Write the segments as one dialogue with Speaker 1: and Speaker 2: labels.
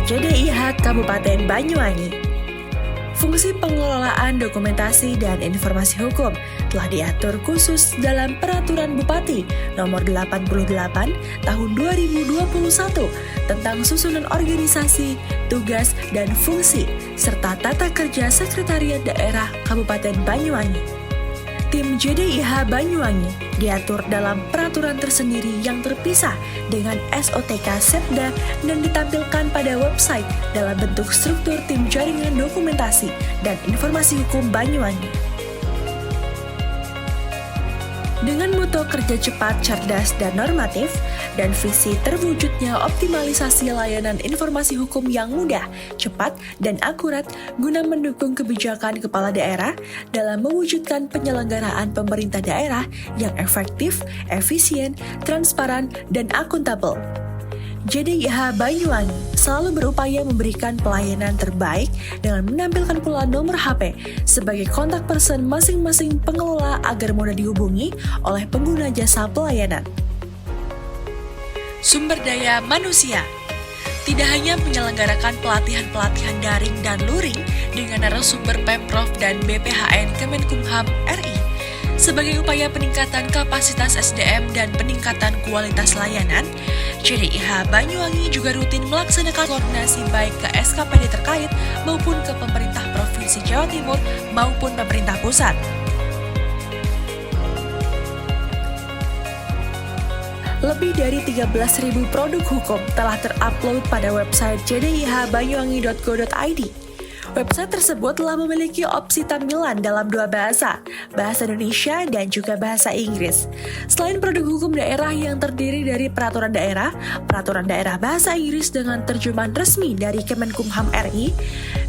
Speaker 1: JDIH Kabupaten Banyuwangi. Fungsi pengelolaan dokumentasi dan informasi hukum telah diatur khusus dalam Peraturan Bupati Nomor 88 Tahun 2021 tentang susunan organisasi, tugas, dan fungsi, serta tata kerja Sekretariat Daerah Kabupaten Banyuwangi. Tim JDIH Banyuwangi diatur dalam peraturan tersendiri yang terpisah dengan SOTK Setda dan ditampilkan pada website dalam bentuk struktur Tim Jaringan Dokumentasi dan Informasi Hukum Banyuwangi. Dengan moto kerja cepat, cerdas, dan normatif, dan visi terwujudnya optimalisasi layanan informasi hukum yang mudah, cepat, dan akurat guna mendukung kebijakan kepala daerah dalam mewujudkan penyelenggaraan pemerintah daerah yang efektif, efisien, transparan, dan akuntabel. JDIH Banyuwangi selalu berupaya memberikan pelayanan terbaik dengan menampilkan pula nomor HP sebagai kontak person masing-masing pengelola agar mudah dihubungi oleh pengguna jasa pelayanan. Sumber daya manusia tidak hanya menyelenggarakan pelatihan-pelatihan daring dan luring dengan narasumber Pemprov dan BPHN Kemenkumham RI, sebagai upaya peningkatan kapasitas SDM dan peningkatan kualitas layanan, JDIH Banyuwangi juga rutin melaksanakan koordinasi baik ke SKPD terkait maupun ke pemerintah Provinsi Jawa Timur maupun pemerintah pusat. Lebih dari 13.000 produk hukum telah terupload pada website jdihbanyuwangi.go.id. Website tersebut telah memiliki opsi tampilan dalam dua bahasa Indonesia dan juga bahasa Inggris. Selain produk hukum daerah yang terdiri dari peraturan daerah bahasa Inggris dengan terjemahan resmi dari Kemenkumham RI,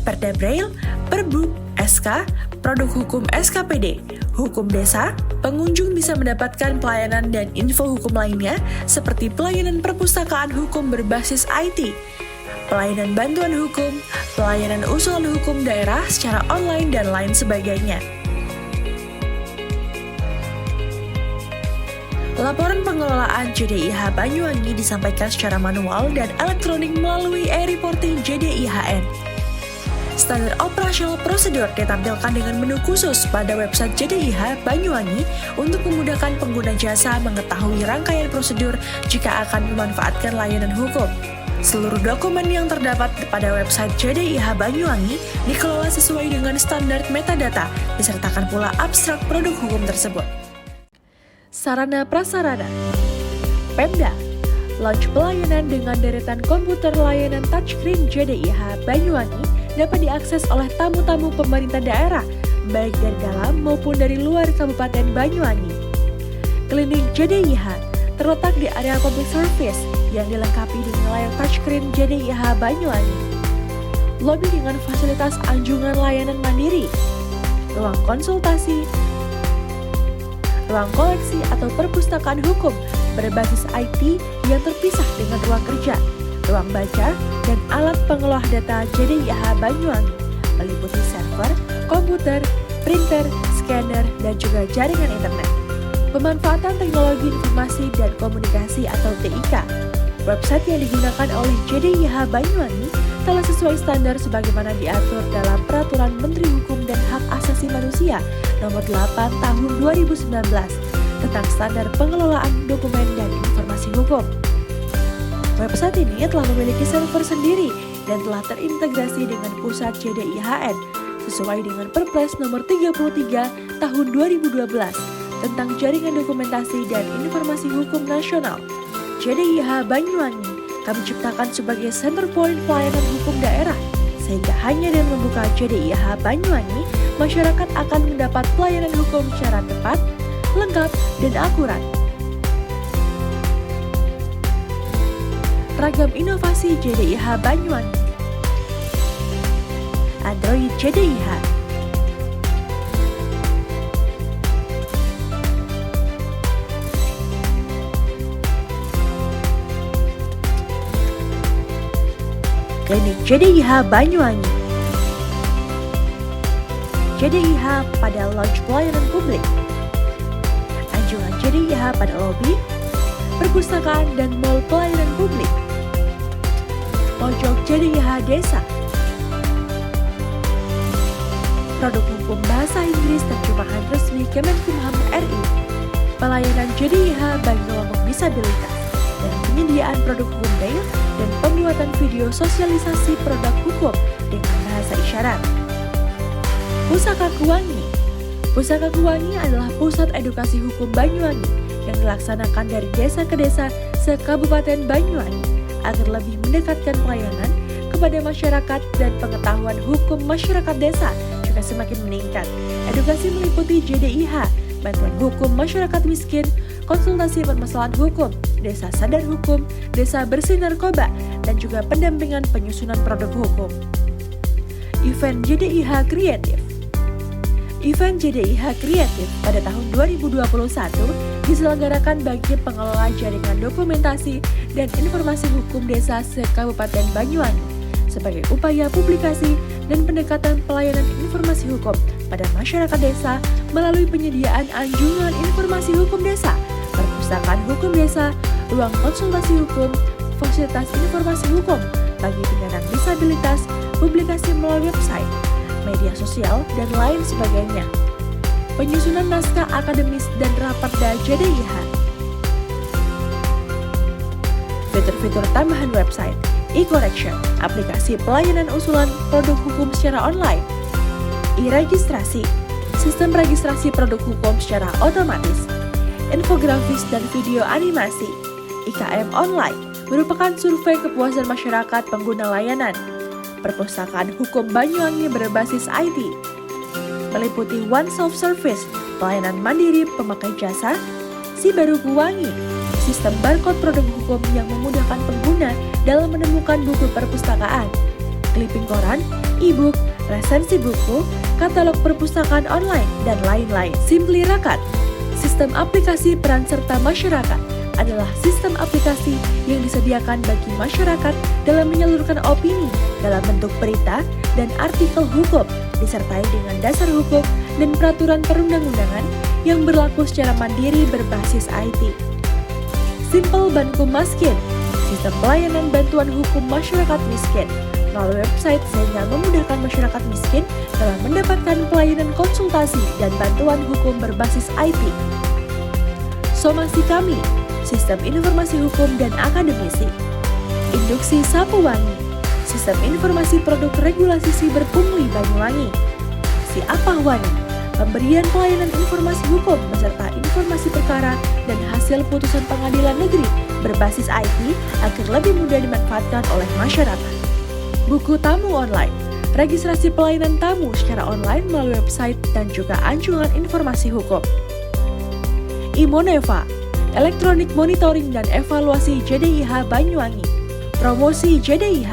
Speaker 1: Perda Braille, Perbu, SK, produk hukum SKPD, hukum desa, pengunjung bisa mendapatkan pelayanan dan info hukum lainnya seperti pelayanan perpustakaan hukum berbasis IT, pelayanan bantuan hukum, pelayanan usulan hukum daerah secara online, dan lain sebagainya. Laporan pengelolaan JDIH Banyuwangi disampaikan secara manual dan elektronik melalui e-reporting JDIHN. Standar operasional prosedur ditampilkan dengan menu khusus pada website JDIH Banyuwangi untuk memudahkan pengguna jasa mengetahui rangkaian prosedur jika akan memanfaatkan layanan hukum. Seluruh dokumen yang terdapat pada website JDIH Banyuwangi dikelola sesuai dengan standar metadata, disertakan pula abstrak produk hukum tersebut. Sarana prasarana Pemda launch pelayanan dengan deretan komputer layanan touchscreen JDIH Banyuwangi dapat diakses oleh tamu-tamu pemerintah daerah, baik dari dalam maupun dari luar Kabupaten Banyuwangi. Klinik JDIH terletak di area public service yang dilengkapi dengan layar touchscreen JDIH Banyuwangi, lobi dengan fasilitas anjungan layanan mandiri, ruang konsultasi, ruang koleksi atau perpustakaan hukum berbasis IT yang terpisah dengan ruang kerja, ruang baca, dan alat pengolah data JDIH Banyuwangi, meliputi server, komputer, printer, scanner, dan juga jaringan internet. Pemanfaatan teknologi informasi dan komunikasi atau TIK. Website yang digunakan oleh JDIH Banyuwangi telah sesuai standar sebagaimana diatur dalam Peraturan Menteri Hukum dan Hak Asasi Manusia Nomor 8 Tahun 2019 tentang standar pengelolaan dokumen dan informasi hukum. Website ini telah memiliki server sendiri dan telah terintegrasi dengan pusat JDIHN sesuai dengan Perpres Nomor 33 Tahun 2012 tentang Jaringan Dokumentasi dan Informasi Hukum Nasional. JDIH Banyuwangi kami ciptakan sebagai center point pelayanan hukum daerah, sehingga hanya dengan membuka JDIH Banyuwangi, masyarakat akan mendapat pelayanan hukum secara tepat, lengkap, dan akurat. Ragam inovasi JDIH Banyuwangi. Android JDIH. Klinik JDIH Banyuwangi. JDIH pada launch pelayanan publik. Anjungan JDIH pada lobi, perpustakaan, dan mall pelayanan publik. pojok JDIH Desa. Produk hukum bahasa Inggris terjemahan resmi Kemenkumham RI, pelayanan JDIH bagi kelompok disabilitas, dan penyediaan produk hukum braille dan pembuatan video sosialisasi produk hukum dengan bahasa isyarat. Pusaka Kuwangi. Pusaka Kuwangi adalah pusat edukasi hukum Banyuwangi yang dilaksanakan dari desa ke desa se-Kabupaten Banyuwangi agar lebih mendekatkan pelayanan kepada masyarakat dan pengetahuan hukum masyarakat desa juga semakin meningkat. Edukasi meliputi JDIH, bantuan hukum masyarakat miskin, konsultasi permasalahan hukum, desa sadar hukum, desa bersih narkoba, dan juga pendampingan penyusunan produk hukum. Event JDIH Kreatif. Event JDIH Kreatif pada tahun 2021 diselenggarakan bagi pengelola jaringan dokumentasi dan informasi hukum desa se-Kabupaten Banyuwangi sebagai upaya publikasi dan pendekatan pelayanan informasi hukum pada masyarakat desa melalui penyediaan anjungan informasi hukum desa, perpustakaan hukum desa, ruang konsultasi hukum, fasilitas informasi hukum bagi penyandang disabilitas, publikasi melalui website, media sosial, dan lain sebagainya. Penyusunan naskah akademis dan raperda JDIH. Fitur-fitur tambahan website, e-correction, aplikasi pelayanan usulan produk hukum secara online, e-registrasi, sistem registrasi produk hukum secara otomatis, infografis dan video animasi, IKM online, merupakan survei kepuasan masyarakat pengguna layanan, perpustakaan hukum Banyuwangi berbasis IT, meliputi One Self Service, pelayanan mandiri pemakai jasa, Si Baru Kuwangi, sistem barcode produk hukum yang memudahkan pengguna dalam menemukan buku perpustakaan, clipping koran, e-book, resensi buku, katalog perpustakaan online, dan lain-lain. Simply Rakat, sistem aplikasi peran serta masyarakat, adalah sistem aplikasi yang disediakan bagi masyarakat dalam menyalurkan opini dalam bentuk berita dan artikel hukum, disertai dengan dasar hukum dan peraturan perundang-undangan yang berlaku secara mandiri berbasis IT. Simple Bankum Maskin, sistem pelayanan bantuan hukum masyarakat miskin melalui website sehingga memudahkan masyarakat miskin dalam mendapatkan pelayanan konsultasi dan bantuan hukum berbasis IT. Somasi Kami, sistem informasi hukum dan akademisi. Induksi Sapuwangi, sistem informasi produk regulasi siber Pungli Banyuwangi. Si Apahwani, pemberian pelayanan informasi hukum beserta informasi perkara dan hasil putusan pengadilan negeri berbasis IT agar lebih mudah dimanfaatkan oleh masyarakat. Buku Tamu Online, registrasi pelayanan tamu secara online melalui website dan juga anjungan informasi hukum. Imoneva, elektronik monitoring dan evaluasi JDIH Banyuwangi, promosi JDIH,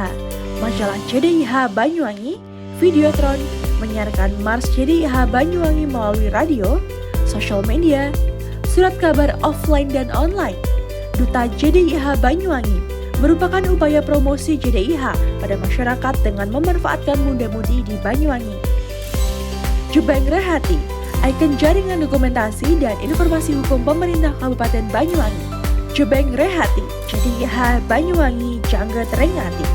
Speaker 1: majalah JDIH Banyuwangi, Videotron, menyiarkan Mars JDIH Banyuwangi melalui radio, sosial media, surat kabar offline dan online. Duta JDIH Banyuwangi merupakan upaya promosi JDIH pada masyarakat dengan memanfaatkan muda-mudi di Banyuwangi. Jebeng Rehati, ikon jaringan dokumentasi dan informasi hukum pemerintah Kabupaten Banyuwangi. Jebeng Rehati, JDIH Banyuwangi, Jangga Terengati.